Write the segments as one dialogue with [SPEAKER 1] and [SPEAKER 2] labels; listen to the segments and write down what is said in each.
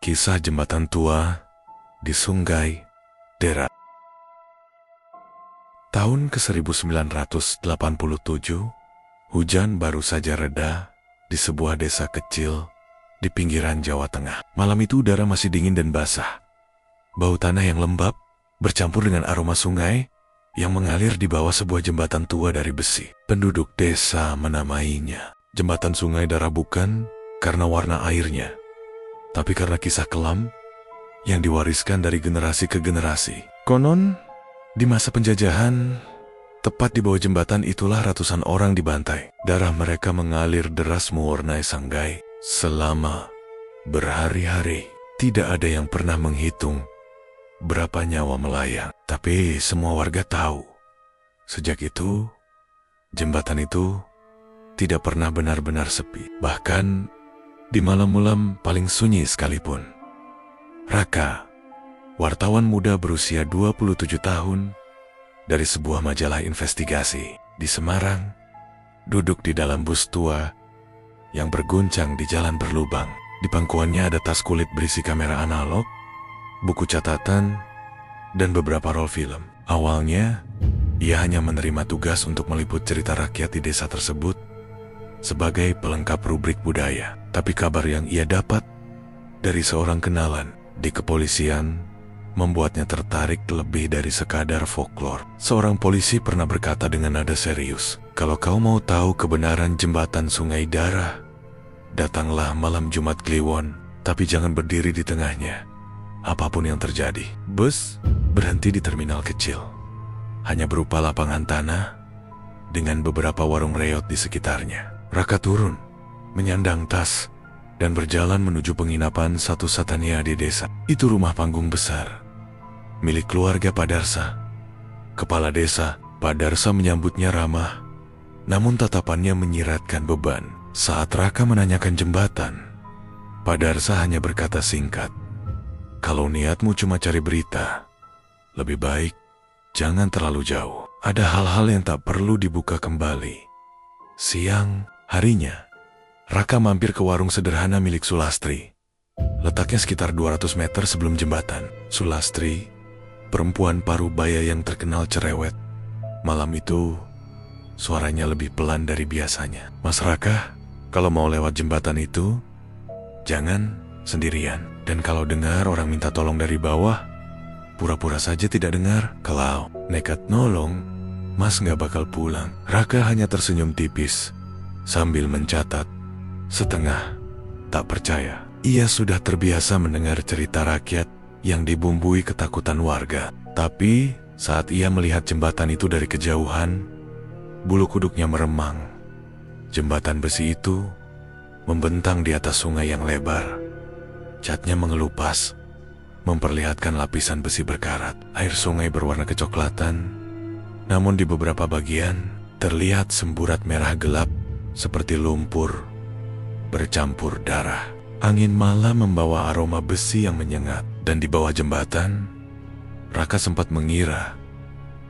[SPEAKER 1] Kisah jembatan tua di Sungai Dera. Tahun ke-1987, hujan baru saja reda di sebuah desa kecil di pinggiran Jawa Tengah. Malam itu udara masih dingin dan basah. Bau tanah yang lembab bercampur dengan aroma sungai yang mengalir di bawah sebuah jembatan tua dari besi. Penduduk desa menamainya Jembatan Sungai Dara bukan karena warna airnya, tapi karena kisah kelam yang diwariskan dari generasi ke generasi. Konon, di masa penjajahan, tepat di bawah jembatan itulah ratusan orang dibantai. Darah mereka mengalir deras mewarnai Sanggai. Selama berhari-hari, tidak ada yang pernah menghitung berapa nyawa melayang. Tapi semua warga tahu, sejak itu, jembatan itu tidak pernah benar-benar sepi. Bahkan di malam-malam paling sunyi sekalipun, Raka, wartawan muda berusia 27 tahun dari sebuah majalah investigasi di Semarang, duduk di dalam bus tua yang berguncang di jalan berlubang. Di pangkuannya ada tas kulit berisi kamera analog, buku catatan, dan beberapa roll film. Awalnya, ia hanya menerima tugas untuk meliput cerita rakyat di desa tersebut sebagai pelengkap rubrik budaya. Tapi kabar yang ia dapat dari seorang kenalan di kepolisian membuatnya tertarik lebih dari sekadar folklore. Seorang polisi pernah berkata dengan nada serius, "Kalau kau mau tahu kebenaran jembatan Sungai Dara, datanglah malam Jumat Kliwon, tapi jangan berdiri di tengahnya, apapun yang terjadi." Bus berhenti di terminal kecil, hanya berupa lapangan tanah dengan beberapa warung reot di sekitarnya. Raka turun, menyandang tas, dan berjalan menuju penginapan Satu Satania di desa. Itu rumah panggung besar, milik keluarga Padarsa. Kepala desa, Padarsa menyambutnya ramah, namun tatapannya menyiratkan beban. Saat Raka menanyakan jembatan, Padarsa hanya berkata singkat, "Kalau niatmu cuma cari berita, lebih baik jangan terlalu jauh. Ada hal-hal yang tak perlu dibuka kembali." Siang harinya, Raka mampir ke warung sederhana milik Sulastri. Letaknya sekitar 200 meter sebelum jembatan. Sulastri, perempuan parubaya yang terkenal cerewet. Malam itu, suaranya lebih pelan dari biasanya. "Mas Raka, kalau mau lewat jembatan itu, jangan sendirian. Dan kalau dengar orang minta tolong dari bawah, pura-pura saja tidak dengar. Kalau nekat nolong, Mas nggak bakal pulang." Raka hanya tersenyum tipis sambil mencatat, setengah tak percaya. Ia sudah terbiasa mendengar cerita rakyat yang dibumbui ketakutan warga. Tapi saat ia melihat jembatan itu dari kejauhan, bulu kuduknya meremang. Jembatan besi itu membentang di atas sungai yang lebar. Catnya mengelupas, memperlihatkan lapisan besi berkarat. Air sungai berwarna kecoklatan, namun di beberapa bagian terlihat semburat merah gelap seperti lumpur bercampur darah. Angin malam membawa aroma besi yang menyengat, dan di bawah jembatan, Raka sempat mengira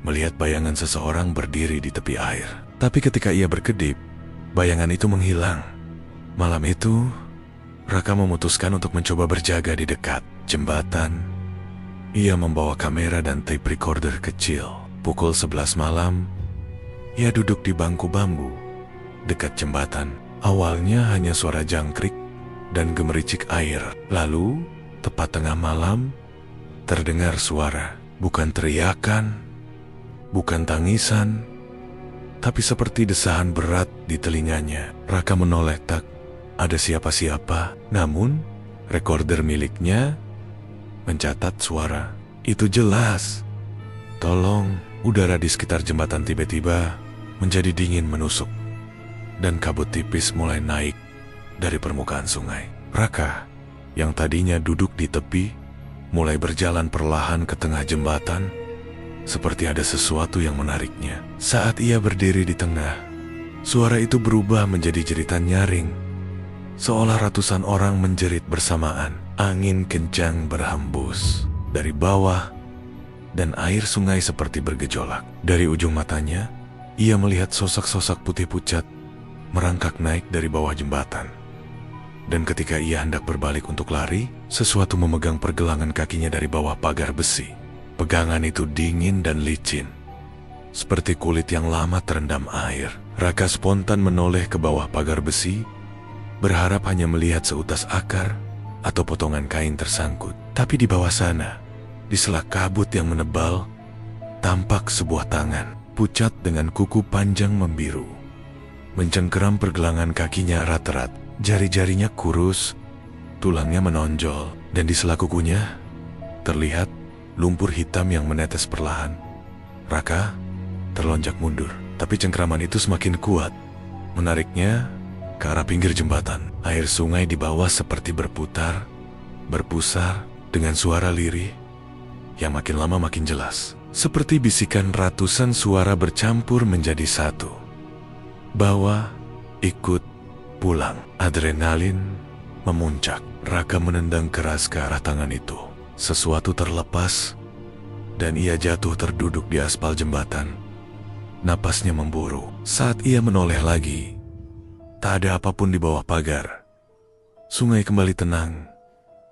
[SPEAKER 1] melihat bayangan seseorang berdiri di tepi air. Tapi ketika ia berkedip, bayangan itu menghilang. Malam itu, Raka memutuskan untuk mencoba berjaga di dekat jembatan. Ia membawa kamera dan tape recorder kecil. Pukul 11 malam, ia duduk di bangku bambu dekat jembatan. Awalnya hanya suara jangkrik dan gemericik air. Lalu, tepat tengah malam, terdengar suara. Bukan teriakan, bukan tangisan, tapi seperti desahan berat di telinganya. Raka menoleh, tak ada siapa-siapa. Namun, recorder miliknya mencatat suara. Itu jelas. "Tolong." Udara di sekitar jembatan tiba-tiba menjadi dingin menusuk, dan kabut tipis mulai naik dari permukaan sungai. Raka, yang tadinya duduk di tepi, mulai berjalan perlahan ke tengah jembatan, seperti ada sesuatu yang menariknya. Saat ia berdiri di tengah, suara itu berubah menjadi jeritan nyaring, seolah ratusan orang menjerit bersamaan. Angin kencang berhembus dari bawah, dan air sungai seperti bergejolak. Dari ujung matanya, ia melihat sosok-sosok putih pucat merangkak naik dari bawah jembatan. Dan ketika ia hendak berbalik untuk lari, sesuatu memegang pergelangan kakinya dari bawah pagar besi. Pegangan itu dingin dan licin, seperti kulit yang lama terendam air. Raka spontan menoleh ke bawah pagar besi, berharap hanya melihat seutas akar atau potongan kain tersangkut. Tapi di bawah sana, di sela kabut yang menebal, tampak sebuah tangan, pucat dengan kuku panjang membiru. Mencengkeram pergelangan kakinya erat-erat. Jari-jarinya kurus, tulangnya menonjol, dan di sela kukunya terlihat lumpur hitam yang menetes perlahan. Raka terlonjak mundur, tapi cengkeraman itu semakin kuat, menariknya ke arah pinggir jembatan. Air sungai di bawah seperti berputar, berpusar dengan suara lirih yang makin lama makin jelas, seperti bisikan ratusan suara bercampur menjadi satu. Bawa, ikut, pulang. Adrenalin memuncak. Raka menendang keras ke arah tangan itu. Sesuatu terlepas, dan ia jatuh terduduk di aspal jembatan. Napasnya memburu. Saat ia menoleh lagi, tak ada apapun di bawah pagar. Sungai kembali tenang,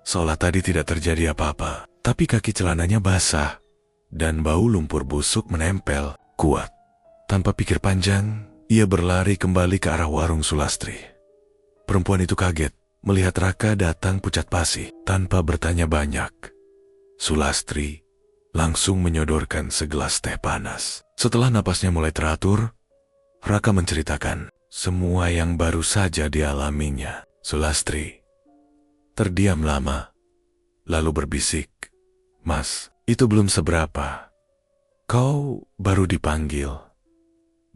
[SPEAKER 1] seolah tadi tidak terjadi apa-apa. Tapi kaki celananya basah, dan bau lumpur busuk menempel kuat. Tanpa pikir panjang, ia berlari kembali ke arah warung Sulastri. Perempuan itu kaget melihat Raka datang pucat pasi. Tanpa bertanya banyak, Sulastri langsung menyodorkan segelas teh panas. Setelah napasnya mulai teratur, Raka menceritakan semua yang baru saja dialaminya. Sulastri terdiam lama, lalu berbisik, "Mas, itu belum seberapa. Kau baru dipanggil,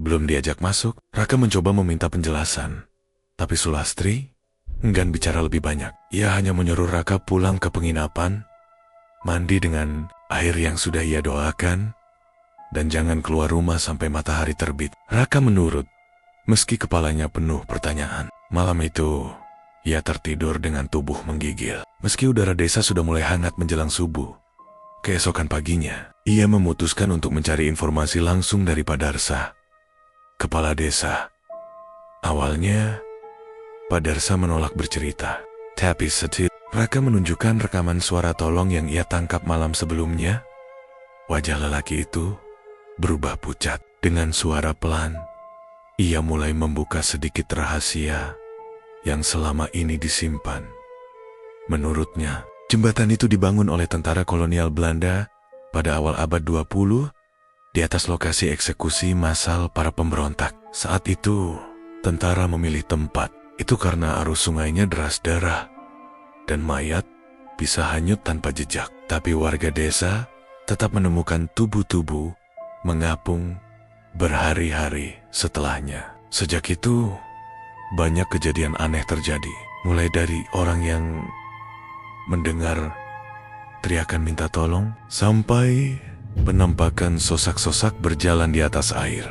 [SPEAKER 1] belum diajak masuk." Raka mencoba meminta penjelasan, tapi Sulastri enggan bicara lebih banyak. Ia hanya menyuruh Raka pulang ke penginapan, mandi dengan air yang sudah ia doakan, dan jangan keluar rumah sampai matahari terbit. Raka menurut, meski kepalanya penuh pertanyaan. Malam itu, ia tertidur dengan tubuh menggigil. Meski udara desa sudah mulai hangat menjelang subuh, keesokan paginya, ia memutuskan untuk mencari informasi langsung dari Pak Darsa, kepala desa. Awalnya, Pak Darsa menolak bercerita. Tapi setelah Raka menunjukkan rekaman suara tolong yang ia tangkap malam sebelumnya, wajah lelaki itu berubah pucat. Dengan suara pelan, ia mulai membuka sedikit rahasia yang selama ini disimpan. Menurutnya, jembatan itu dibangun oleh tentara kolonial Belanda pada awal abad 20 di atas lokasi eksekusi massal para pemberontak. Saat itu, tentara memilih tempat itu karena arus sungainya deras darah dan mayat bisa hanyut tanpa jejak. Tapi warga desa tetap menemukan tubuh-tubuh mengapung berhari-hari setelahnya. Sejak itu, banyak kejadian aneh terjadi. Mulai dari orang yang mendengar teriakan minta tolong, sampai penampakan sosak-sosak berjalan di atas air.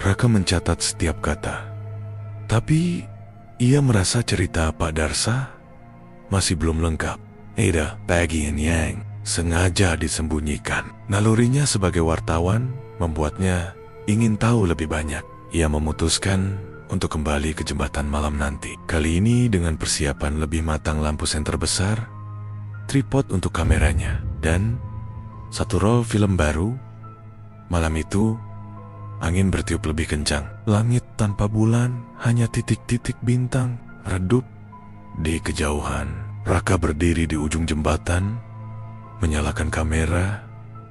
[SPEAKER 1] Raka mencatat setiap kata. Tapi ia merasa cerita Pak Darsa masih belum lengkap. Ada bagian yang sengaja disembunyikan. Nalurinya sebagai wartawan membuatnya ingin tahu lebih banyak. Ia memutuskan untuk kembali ke jembatan malam nanti. Kali ini dengan persiapan lebih matang, lampu senter besar, tripod untuk kameranya, dan satu roll film baru. Malam itu, angin bertiup lebih kencang. Langit tanpa bulan, hanya titik-titik bintang redup di kejauhan. Raka berdiri di ujung jembatan, menyalakan kamera,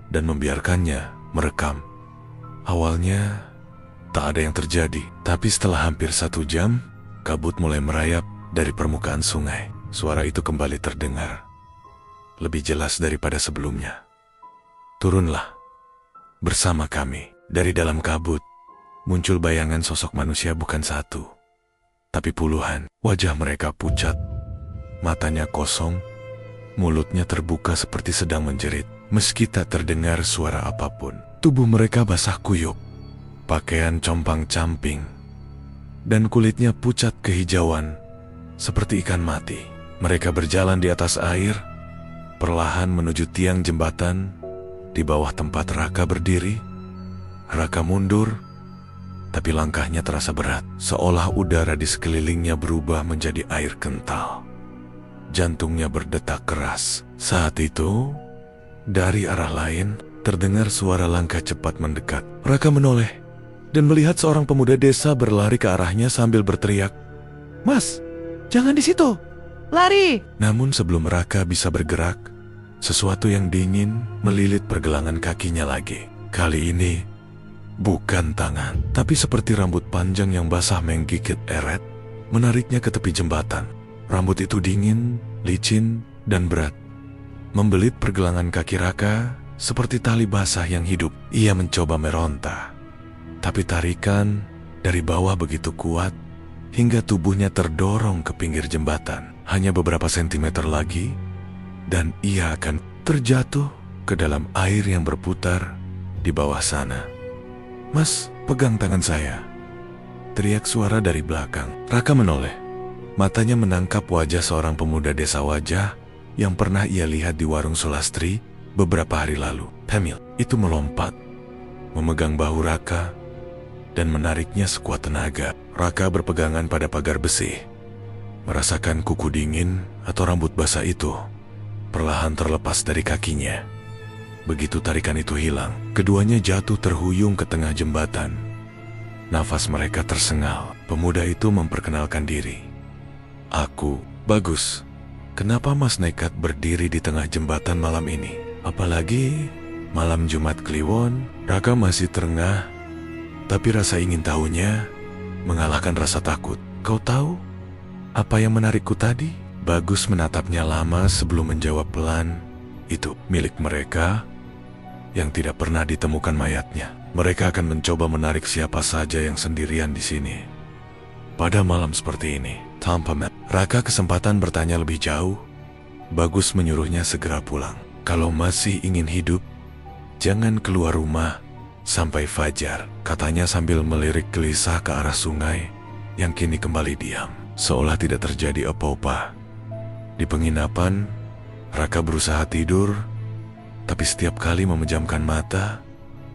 [SPEAKER 1] dan membiarkannya merekam. Awalnya, tak ada yang terjadi. Tapi setelah hampir 1 jam, kabut mulai merayap dari permukaan sungai. Suara itu kembali terdengar, lebih jelas daripada sebelumnya. "Turunlah bersama kami." Dari dalam kabut, muncul bayangan sosok manusia, bukan satu, tapi puluhan. Wajah mereka pucat, matanya kosong, mulutnya terbuka seperti sedang menjerit. Meski tak terdengar suara apapun, tubuh mereka basah kuyup, pakaian compang-camping, dan kulitnya pucat kehijauan seperti ikan mati. Mereka berjalan di atas air, perlahan menuju tiang jembatan di bawah tempat Raka berdiri. Raka mundur, tapi langkahnya terasa berat, seolah udara di sekelilingnya berubah menjadi air kental. Jantungnya berdetak keras. Saat itu, dari arah lain, terdengar suara langkah cepat mendekat. Raka menoleh dan melihat seorang pemuda desa berlari ke arahnya sambil berteriak, "Mas, jangan di situ! Lari!" Namun sebelum Raka bisa bergerak, sesuatu yang dingin melilit pergelangan kakinya lagi. Kali ini, bukan tangan, tapi seperti rambut panjang yang basah menggigit eret, menariknya ke tepi jembatan. Rambut itu dingin, licin, dan berat, membelit pergelangan kaki Raka seperti tali basah yang hidup. Ia mencoba meronta, tapi tarikan dari bawah begitu kuat hingga tubuhnya terdorong ke pinggir jembatan. Hanya beberapa sentimeter lagi, dan ia akan terjatuh ke dalam air yang berputar di bawah sana. "Mas, pegang tangan saya," teriak suara dari belakang. Raka menoleh. Matanya menangkap wajah seorang pemuda desa wajah yang pernah ia lihat di warung Sulastri beberapa hari lalu. Hamil itu melompat, memegang bahu Raka, dan menariknya sekuat tenaga. Raka berpegangan pada pagar besi, merasakan kuku dingin atau rambut basah itu perlahan terlepas dari kakinya. Begitu tarikan itu hilang, keduanya jatuh terhuyung ke tengah jembatan. Nafas mereka tersengal. Pemuda itu memperkenalkan diri. "Aku, Bagus. Kenapa Mas nekat berdiri di tengah jembatan malam ini? Apalagi malam Jumat Kliwon?" Raka masih terengah, tapi rasa ingin tahunya mengalahkan rasa takut. "Kau tahu apa yang menarikku tadi?" Bagus menatapnya lama sebelum menjawab pelan. "Itu milik mereka yang tidak pernah ditemukan mayatnya. Mereka akan mencoba menarik siapa saja yang sendirian di sini pada malam seperti ini, tanpa map." Raka kesempatan bertanya lebih jauh. Bagus menyuruhnya segera pulang. "Kalau masih ingin hidup, jangan keluar rumah sampai fajar," katanya sambil melirik gelisah ke arah sungai yang kini kembali diam, seolah tidak terjadi apa-apa. Di penginapan, Raka berusaha tidur, tapi setiap kali memejamkan mata,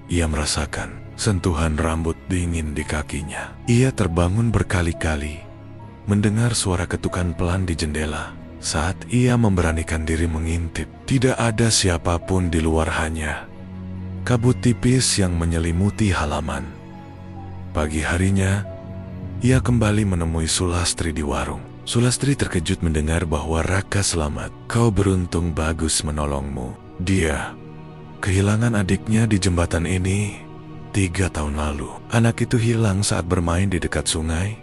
[SPEAKER 1] ia merasakan sentuhan rambut dingin di kakinya. Ia terbangun berkali-kali, mendengar suara ketukan pelan di jendela. Saat ia memberanikan diri mengintip, tidak ada siapapun di luar, hanya kabut tipis yang menyelimuti halaman. Pagi harinya, ia kembali menemui Sulastri di warung. Sulastri terkejut mendengar bahwa Raka selamat. "Kau beruntung, Bagus menolongmu. Dia kehilangan adiknya di jembatan ini 3 tahun lalu. Anak itu hilang saat bermain di dekat sungai.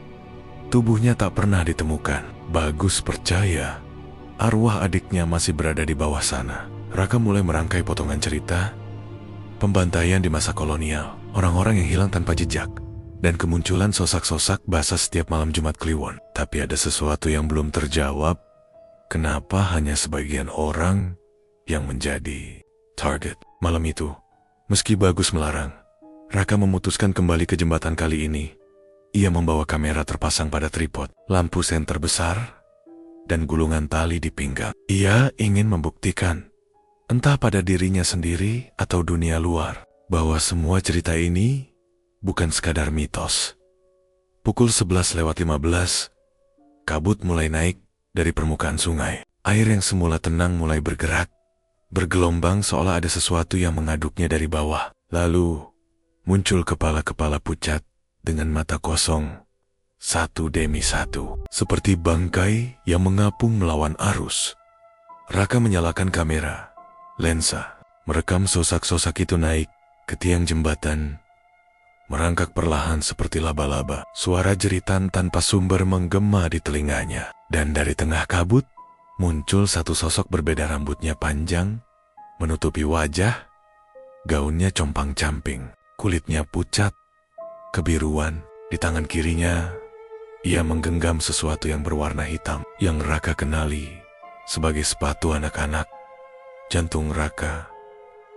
[SPEAKER 1] Tubuhnya tak pernah ditemukan. Bagus percaya arwah adiknya masih berada di bawah sana." Raka mulai merangkai potongan cerita, pembantaian di masa kolonial, orang-orang yang hilang tanpa jejak, dan kemunculan sosak-sosak basah setiap malam Jumat Kliwon. Tapi ada sesuatu yang belum terjawab. Kenapa hanya sebagian orang yang menjadi target? Malam itu, meski Bagus melarang, Raka memutuskan kembali ke jembatan. Kali ini, ia membawa kamera terpasang pada tripod, lampu senter besar, dan gulungan tali di pinggang. Ia ingin membuktikan, entah pada dirinya sendiri atau dunia luar, bahwa semua cerita ini bukan sekadar mitos. Pukul 11:15, kabut mulai naik dari permukaan sungai. Air yang semula tenang mulai bergerak, bergelombang seolah ada sesuatu yang mengaduknya dari bawah. Lalu, muncul kepala-kepala pucat dengan mata kosong, satu demi satu, seperti bangkai yang mengapung melawan arus. Raka menyalakan kamera, lensa, merekam sosak-sosak itu naik ke tiang jembatan, merangkak perlahan seperti laba-laba. Suara jeritan tanpa sumber menggema di telinganya. Dan dari tengah kabut, muncul satu sosok berbeda. Rambutnya panjang, menutupi wajah, gaunnya compang-camping, kulitnya pucat, kebiruan. Di tangan kirinya, ia menggenggam sesuatu yang berwarna hitam, yang Raka kenali sebagai sepatu anak-anak. Jantung Raka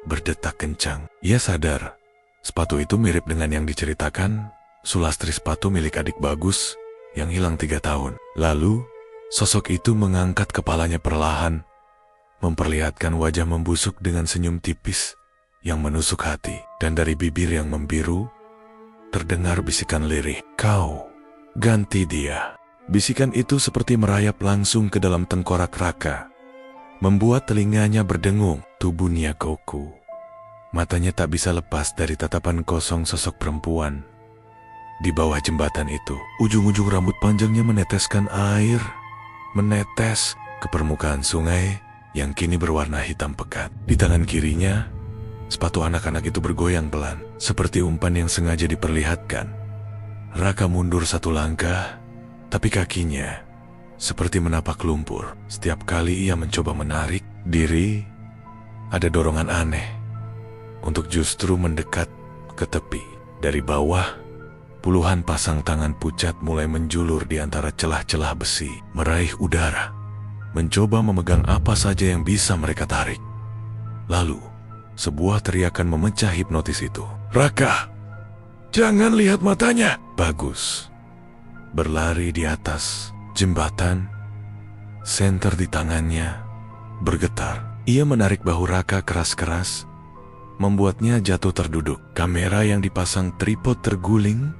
[SPEAKER 1] berdetak kencang. Ia sadar, sepatu itu mirip dengan yang diceritakan Sulastri, sepatu milik adik Bagus yang hilang 3 tahun. Lalu, sosok itu mengangkat kepalanya perlahan, memperlihatkan wajah membusuk dengan senyum tipis yang menusuk hati. Dan dari bibir yang membiru, terdengar bisikan lirih. "Kau, ganti dia." Bisikan itu seperti merayap langsung ke dalam tengkorak Raka, membuat telinganya berdengung. Tubuh Nyagoku, matanya tak bisa lepas dari tatapan kosong sosok perempuan di bawah jembatan itu. Ujung-ujung rambut panjangnya meneteskan air, menetes ke permukaan sungai yang kini berwarna hitam pekat. Di tangan kirinya, sepatu anak-anak itu bergoyang pelan, seperti umpan yang sengaja diperlihatkan. Raka mundur satu langkah, tapi kakinya seperti menapak lumpur. Setiap kali ia mencoba menarik diri, ada dorongan aneh untuk justru mendekat ke tepi. Dari bawah, puluhan pasang tangan pucat mulai menjulur di antara celah-celah besi, meraih udara, mencoba memegang apa saja yang bisa mereka tarik. Lalu, sebuah teriakan memecah hipnotis itu. "Raka, jangan lihat matanya!" Bagus berlari di atas jembatan, senter di tangannya bergetar. Ia menarik bahu Raka keras-keras, membuatnya jatuh terduduk. Kamera yang dipasang tripod terguling,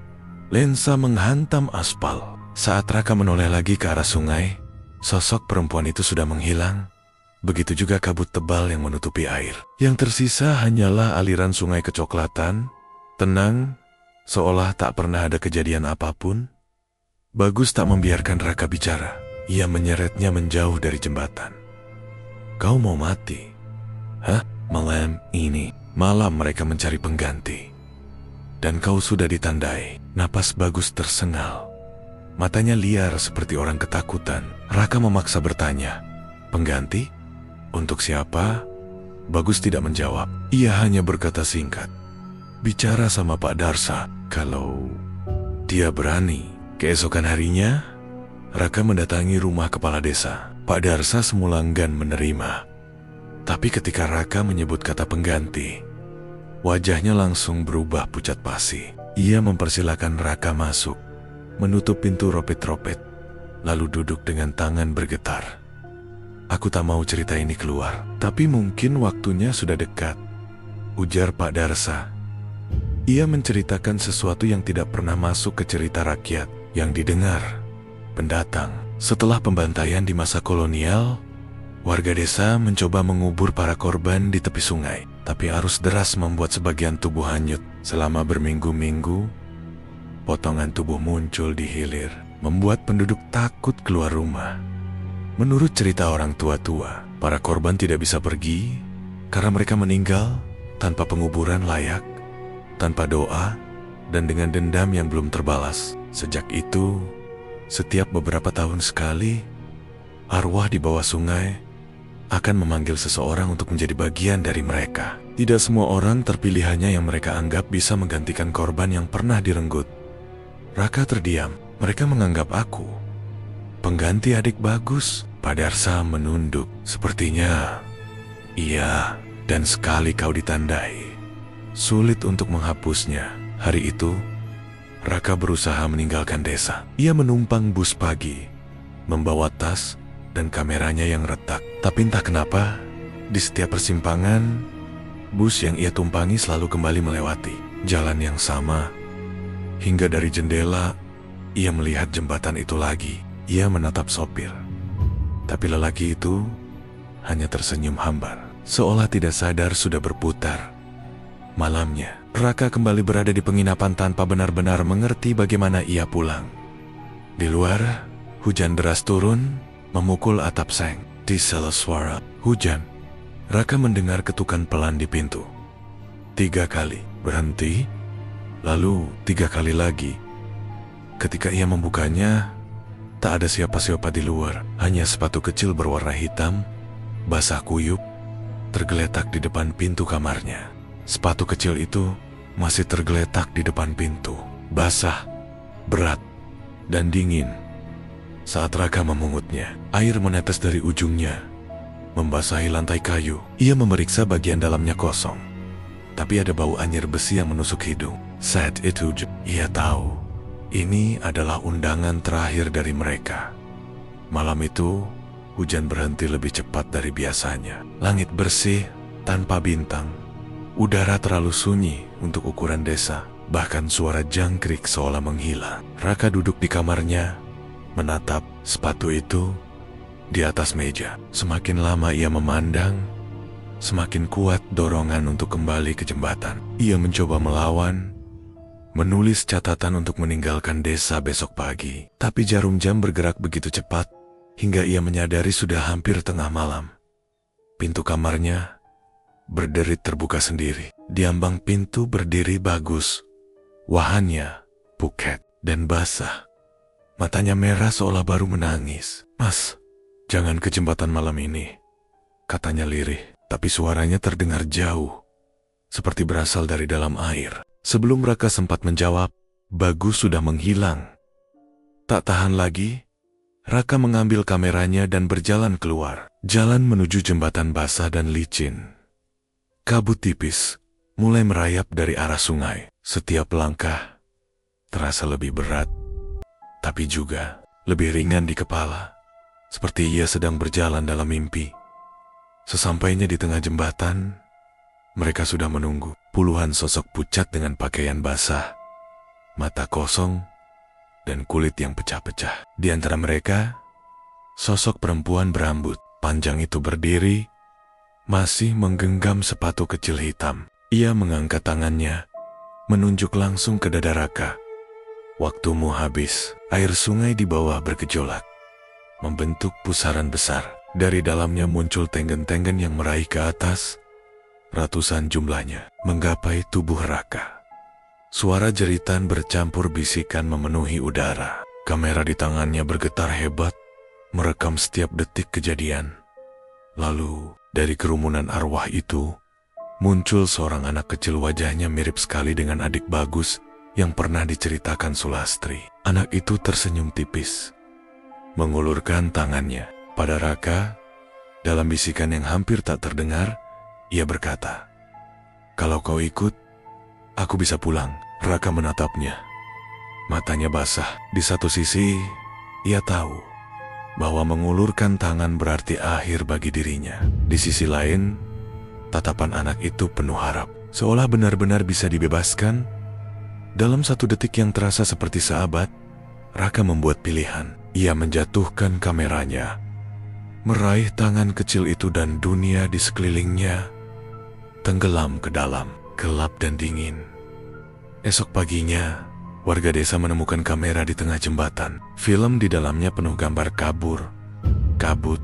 [SPEAKER 1] lensa menghantam aspal. Saat Raka menoleh lagi ke arah sungai, sosok perempuan itu sudah menghilang. Begitu juga kabut tebal yang menutupi air. Yang tersisa hanyalah aliran sungai kecoklatan, tenang, seolah tak pernah ada kejadian apapun. Bagus tak membiarkan Raka bicara. Ia menyeretnya menjauh dari jembatan. "Kau mau mati? Hah? Malam ini, malam mereka mencari pengganti. Dan kau sudah ditandai." Napas Bagus tersengal. Matanya liar seperti orang ketakutan. Raka memaksa bertanya, "Pengganti? Untuk siapa?" Bagus tidak menjawab. Ia hanya berkata singkat, "Bicara sama Pak Darsa, kalau dia berani." Keesokan harinya, Raka mendatangi rumah kepala desa. Pak Darsa semula enggan menerima. Tapi ketika Raka menyebut kata pengganti, wajahnya langsung berubah pucat pasi. Ia mempersilahkan Raka masuk, menutup pintu ropet-ropet, lalu duduk dengan tangan bergetar. "Aku tak mau cerita ini keluar, tapi mungkin waktunya sudah dekat," ujar Pak Darsa. Ia menceritakan sesuatu yang tidak pernah masuk ke cerita rakyat yang didengar pendatang. Setelah pembantaian di masa kolonial, warga desa mencoba mengubur para korban di tepi sungai. Tapi arus deras membuat sebagian tubuh hanyut. Selama berminggu-minggu, potongan tubuh muncul di hilir, membuat penduduk takut keluar rumah. Menurut cerita orang tua-tua, para korban tidak bisa pergi karena mereka meninggal tanpa penguburan layak, tanpa doa, dan dengan dendam yang belum terbalas. Sejak itu, setiap beberapa tahun sekali, arwah di bawah sungai akan memanggil seseorang untuk menjadi bagian dari mereka. Tidak semua orang terpilihannya yang mereka anggap bisa menggantikan korban yang pernah direnggut. Raka terdiam. "Mereka menganggap aku pengganti adik Bagus." Pak Darsa menunduk. "Sepertinya iya, dan sekali kau ditandai, sulit untuk menghapusnya." Hari itu, Raka berusaha meninggalkan desa. Ia menumpang bus pagi, membawa tas dan kameranya yang retak. Tapi entah kenapa, di setiap persimpangan, bus yang ia tumpangi selalu kembali melewati jalan yang sama. Hingga dari jendela, ia melihat jembatan itu lagi. Ia menatap sopir. Tapi lelaki itu hanya tersenyum hambar, seolah tidak sadar sudah berputar. Malamnya, Raka kembali berada di penginapan tanpa benar-benar mengerti bagaimana ia pulang. Di luar, hujan deras turun, memukul atap seng. Di sela suara hujan, Raka mendengar ketukan pelan di pintu. 3 kali, berhenti, lalu 3 kali lagi. Ketika ia membukanya, tak ada siapa-siapa di luar, hanya sepatu kecil berwarna hitam, basah kuyup, tergeletak di depan pintu kamarnya. Sepatu kecil itu masih tergeletak di depan pintu, basah, berat, dan dingin. Saat Raka memungutnya, air menetes dari ujungnya, membasahi lantai kayu. Ia memeriksa bagian dalamnya kosong, tapi ada bau anyir besi yang menusuk hidung. Saat itu, ia tahu ini adalah undangan terakhir dari mereka. Malam itu, hujan berhenti lebih cepat dari biasanya. Langit bersih, tanpa bintang. Udara terlalu sunyi untuk ukuran desa. Bahkan suara jangkrik seolah menghilang. Raka duduk di kamarnya, menatap sepatu itu di atas meja. Semakin lama ia memandang, semakin kuat dorongan untuk kembali ke jembatan. Ia mencoba melawan, menulis catatan untuk meninggalkan desa besok pagi. Tapi jarum jam bergerak begitu cepat, hingga ia menyadari sudah hampir tengah malam. Pintu kamarnya berderit terbuka sendiri. Di ambang pintu berdiri Bagus. Wajahnya pucat dan basah. Matanya merah seolah baru menangis. "Mas, jangan ke jembatan malam ini," katanya lirih. Tapi suaranya terdengar jauh, seperti berasal dari dalam air. Sebelum Raka sempat menjawab, Bagus sudah menghilang. Tak tahan lagi, Raka mengambil kameranya dan berjalan keluar. Jalan menuju jembatan basah dan licin. Kabut tipis mulai merayap dari arah sungai. Setiap langkah terasa lebih berat, tapi juga lebih ringan di kepala, seperti ia sedang berjalan dalam mimpi. Sesampainya di tengah jembatan, mereka sudah menunggu. Puluhan sosok pucat dengan pakaian basah, mata kosong, dan kulit yang pecah-pecah. Di antara mereka, sosok perempuan berambut panjang itu berdiri, masih menggenggam sepatu kecil hitam. Ia mengangkat tangannya, menunjuk langsung ke dada Raka. "Waktumu habis." Air sungai di bawah bergejolak, membentuk pusaran besar. Dari dalamnya muncul tenggen-tenggen yang meraih ke atas, ratusan jumlahnya, menggapai tubuh Raka. Suara jeritan bercampur bisikan memenuhi udara. Kamera di tangannya bergetar hebat, merekam setiap detik kejadian. Lalu, dari kerumunan arwah itu, muncul seorang anak kecil. Wajahnya mirip sekali dengan adik Bagus yang pernah diceritakan Sulastri. Anak itu tersenyum tipis, mengulurkan tangannya pada Raka. Dalam bisikan yang hampir tak terdengar, ia berkata, "Kalau kau ikut, aku bisa pulang." Raka menatapnya. Matanya basah. Di satu sisi, ia tahu bahwa mengulurkan tangan berarti akhir bagi dirinya. Di sisi lain, tatapan anak itu penuh harap, seolah benar-benar bisa dibebaskan. Dalam satu detik yang terasa seperti seabad, Raka membuat pilihan. Ia menjatuhkan kameranya, meraih tangan kecil itu, dan dunia di sekelilingnya tenggelam ke dalam, gelap dan dingin. Esok paginya, warga desa menemukan kamera di tengah jembatan. Film di dalamnya penuh gambar kabut,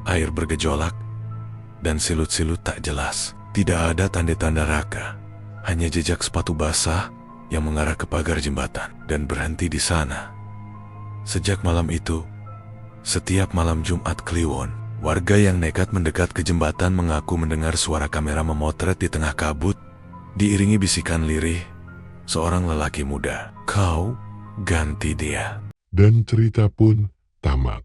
[SPEAKER 1] air bergejolak, dan silut-silut tak jelas. Tidak ada tanda-tanda Raka, hanya jejak sepatu basah yang mengarah ke pagar jembatan dan berhenti di sana. Sejak malam itu, setiap malam Jumat Kliwon, warga yang nekat mendekat ke jembatan mengaku mendengar suara kamera memotret di tengah kabut, diiringi bisikan lirih seorang lelaki muda, "Kau ganti dia."
[SPEAKER 2] Dan cerita pun tamat.